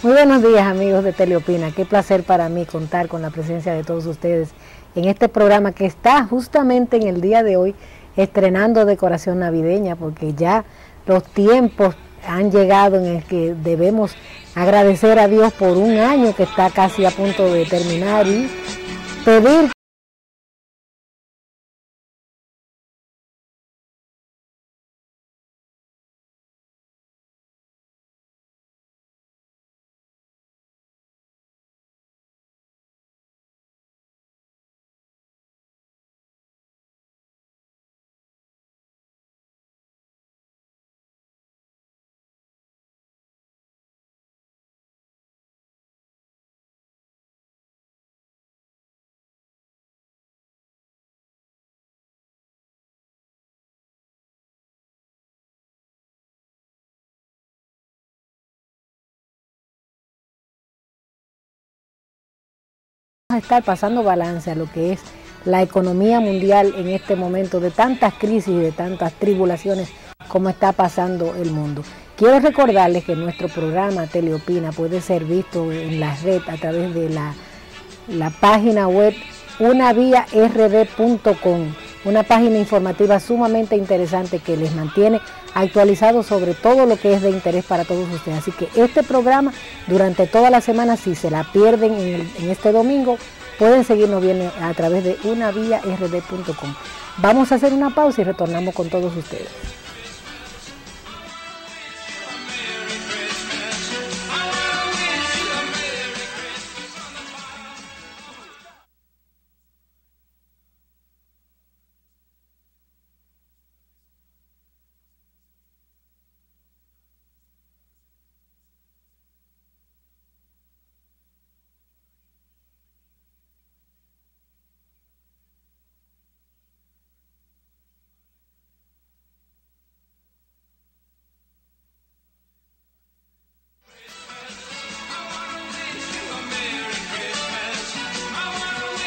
Muy buenos días, amigos de Teleopina. Qué placer para mí contar con la presencia de todos ustedes en este programa que está justamente en el día de hoy estrenando decoración navideña, porque ya los tiempos han llegado en el que debemos agradecer a Dios por un año que está casi a punto de terminar y pedir a estar pasando balance a lo que es la economía mundial en este momento de tantas crisis y de tantas tribulaciones como está pasando el mundo. Quiero recordarles que nuestro programa Teleopina puede ser visto en la red a través de la página web unaviard.com, una página informativa sumamente interesante que les mantiene actualizados sobre todo lo que es de interés para todos ustedes. Así que este programa durante toda la semana, si se la pierden en este domingo, pueden seguirnos bien a través de unaviard.com. Vamos a hacer una pausa y retornamos con todos ustedes.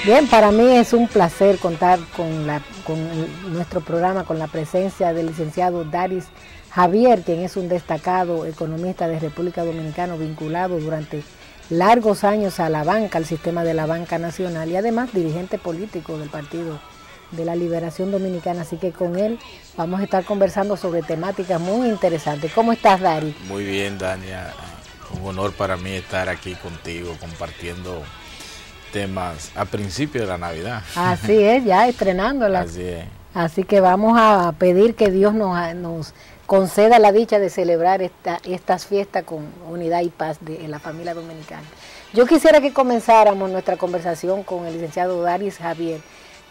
Bien, para mí es un placer contar con nuestro programa, con la presencia del licenciado Daris Javier, quien es un destacado economista de República Dominicana, vinculado durante largos años a la banca, al sistema de la banca nacional, y además dirigente político del Partido de la Liberación Dominicana. Así que con él vamos a estar conversando sobre temáticas muy interesantes. ¿Cómo estás, Daris? Muy bien, Dania. Un honor para mí estar aquí contigo compartiendo temas a principio de la Navidad. Así es, ya estrenándola. Así es. Así que vamos a pedir que Dios nos conceda la dicha de celebrar estas fiestas con unidad y paz en la familia dominicana. Yo quisiera que comenzáramos nuestra conversación con el licenciado Daris Javier,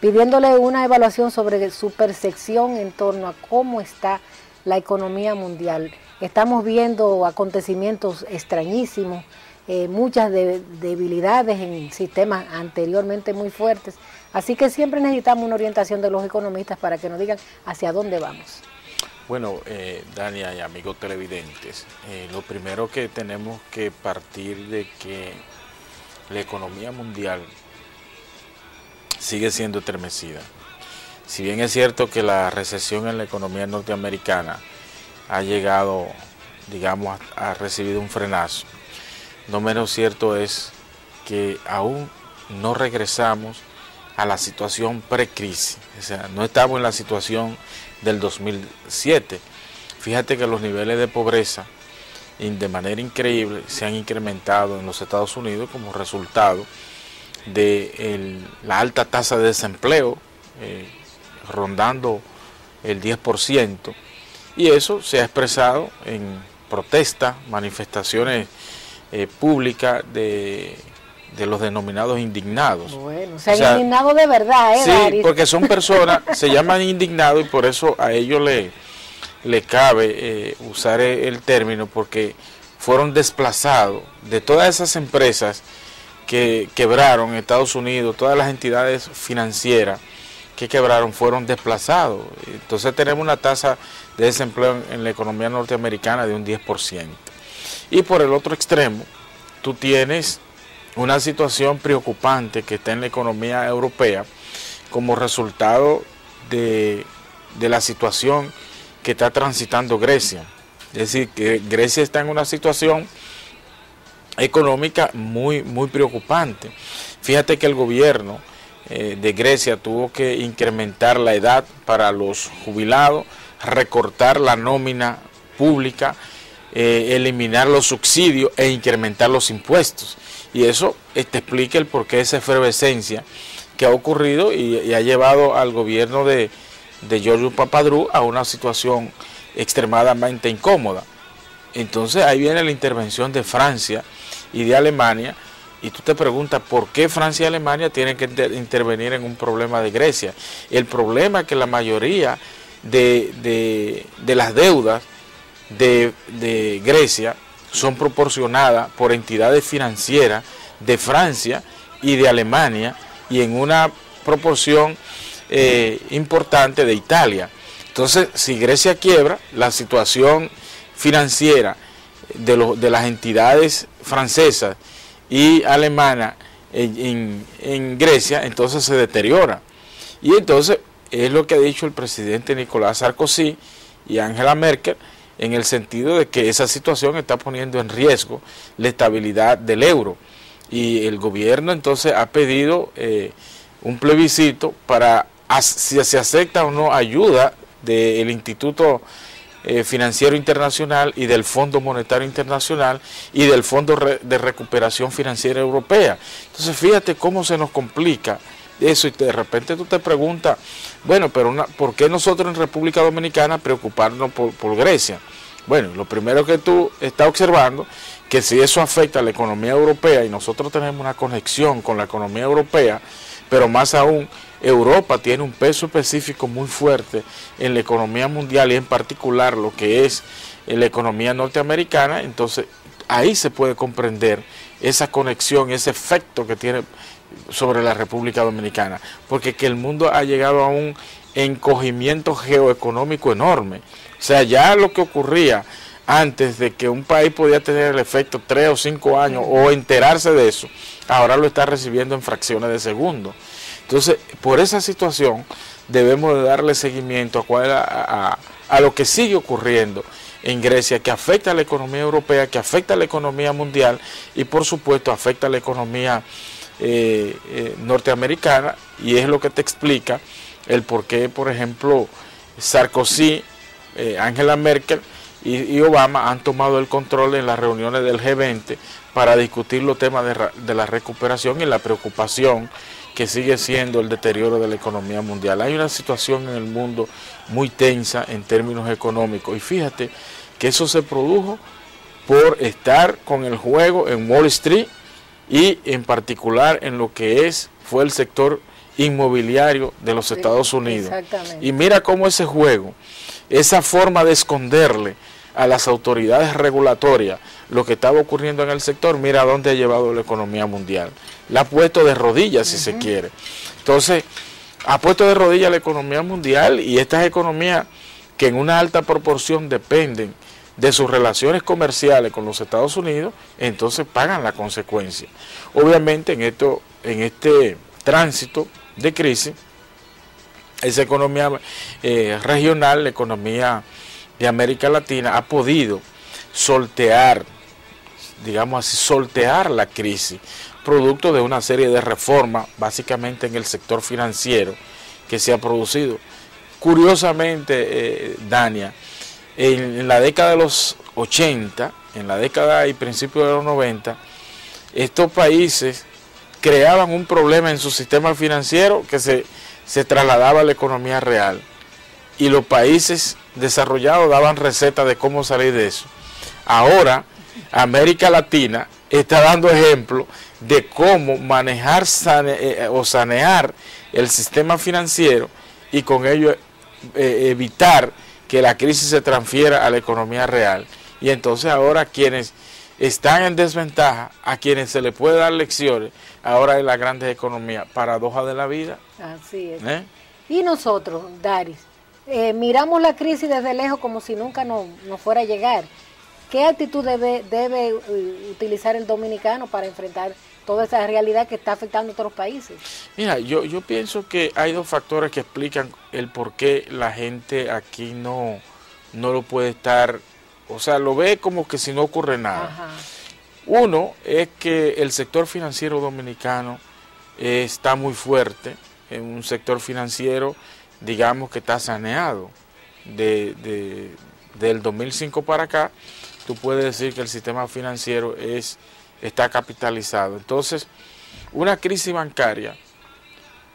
pidiéndole una evaluación sobre su percepción en torno a cómo está la economía mundial. Estamos viendo acontecimientos extrañísimos, muchas debilidades en sistemas anteriormente muy fuertes, así que siempre necesitamos una orientación de los economistas para que nos digan hacia dónde vamos. Bueno, Dania y amigos televidentes, lo primero que tenemos que partir de que la economía mundial sigue siendo estremecida. Si bien es cierto que la recesión en la economía norteamericana ha llegado, digamos, ha recibido un frenazo, no menos cierto es que aún no regresamos a la situación pre-crisis, o sea, no estamos en la situación del 2007. Fíjate que los niveles de pobreza de manera increíble se han incrementado en los Estados Unidos como resultado de la alta tasa de desempleo, rondando el 10%, y eso se ha expresado en protestas, manifestaciones pública de los denominados indignados. Bueno, o sea, indignados de verdad, sí, Daris? Porque son personas, se llaman indignados y por eso a ellos le cabe usar el término, porque fueron desplazados de todas esas empresas que quebraron en Estados Unidos, todas las entidades financieras que quebraron fueron desplazados. Entonces tenemos una tasa de desempleo en la economía norteamericana de un 10%. Y por el otro extremo, tú tienes una situación preocupante que está en la economía europea como resultado de la situación que está transitando Grecia. Es decir, que Grecia está en una situación económica muy preocupante. Fíjate que el gobierno de Grecia tuvo que incrementar la edad para los jubilados, recortar la nómina pública, eliminar los subsidios e incrementar los impuestos. Y eso te explica el porqué de esa efervescencia que ha ocurrido y ha llevado al gobierno de Georgios Papadopoulos a una situación extremadamente incómoda. Entonces ahí viene la intervención de Francia y de Alemania, y tú te preguntas por qué Francia y Alemania tienen que intervenir en un problema de Grecia. El problema es que la mayoría de las deudas de Grecia son proporcionadas por entidades financieras de Francia y de Alemania, y en una proporción importante de Italia. Entonces, si Grecia quiebra, la situación financiera de las entidades francesas y alemanas en Grecia, entonces se deteriora. Y entonces es lo que ha dicho el presidente Nicolás Sarkozy y Angela Merkel, en el sentido de que esa situación está poniendo en riesgo la estabilidad del euro. Y el gobierno entonces ha pedido un plebiscito para si se acepta o no ayuda del Instituto Financiero Internacional y del Fondo Monetario Internacional y del Fondo de Recuperación Financiera Europea. Entonces fíjate cómo se nos complica eso, y de repente tú te preguntas, bueno, pero ¿por qué nosotros en República Dominicana preocuparnos por Grecia? Bueno, lo primero que tú estás observando, que si eso afecta a la economía europea, y nosotros tenemos una conexión con la economía europea, pero más aún, Europa tiene un peso específico muy fuerte en la economía mundial, y en particular lo que es la economía norteamericana. Entonces ahí se puede comprender esa conexión, ese efecto que tiene sobre la República Dominicana, porque que el mundo ha llegado a un encogimiento geoeconómico enorme. O sea, ya lo que ocurría antes de que un país podía tener el efecto 3 o 5 años o enterarse de eso, ahora lo está recibiendo en fracciones de segundo. Entonces, por esa situación debemos de darle seguimiento a lo que sigue ocurriendo en Grecia, que afecta a la economía europea, que afecta a la economía mundial y por supuesto afecta a la economía norteamericana, y es lo que te explica el por qué, por ejemplo, Sarkozy, Angela Merkel y Obama han tomado el control en las reuniones del G20 para discutir los temas de la recuperación y la preocupación que sigue siendo el deterioro de la economía mundial. Hay una situación en el mundo muy tensa en términos económicos, y fíjate que eso se produjo por estar con el juego en Wall Street y en particular en lo que fue el sector inmobiliario de los Estados Unidos. Y mira cómo ese juego, esa forma de esconderle a las autoridades regulatorias lo que estaba ocurriendo en el sector, mira a dónde ha llevado la economía mundial. La ha puesto de rodillas, si se quiere. Entonces, ha puesto de rodillas la economía mundial, y estas economías que en una alta proporción dependen de sus relaciones comerciales con los Estados Unidos, entonces pagan la consecuencia. Obviamente en este tránsito de crisis, esa economía regional, la economía de América Latina, ha podido sortear, digamos así, sortear la crisis, producto de una serie de reformas, básicamente en el sector financiero, que se ha producido. Curiosamente, Dania, en la década de los 80, en la década y principios de los 90, estos países creaban un problema en su sistema financiero que se trasladaba a la economía real, y los países desarrollados daban recetas de cómo salir de eso. Ahora, América Latina está dando ejemplo de cómo manejar o sanear el sistema financiero, y con ello evitar que la crisis se transfiera a la economía real. Y entonces ahora quienes están en desventaja, a quienes se les puede dar lecciones, ahora en las grandes economías. Paradoja de la vida. Así es. Y nosotros, Daris, miramos la crisis desde lejos como si nunca nos fuera a llegar. ¿Qué actitud debe utilizar el dominicano para enfrentar toda esa realidad que está afectando a otros países? Mira, yo pienso que hay dos factores que explican el por qué la gente aquí no lo puede estar, o sea, lo ve como que si no ocurre nada. Ajá. Uno es que el sector financiero dominicano está muy fuerte, en un sector financiero, digamos que está saneado. Del 2005 para acá, tú puedes decir que el sistema financiero está capitalizado. Entonces, una crisis bancaria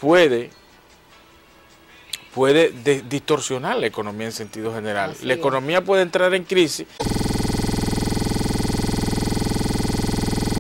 puede distorsionar la economía en sentido general. La economía puede entrar en crisis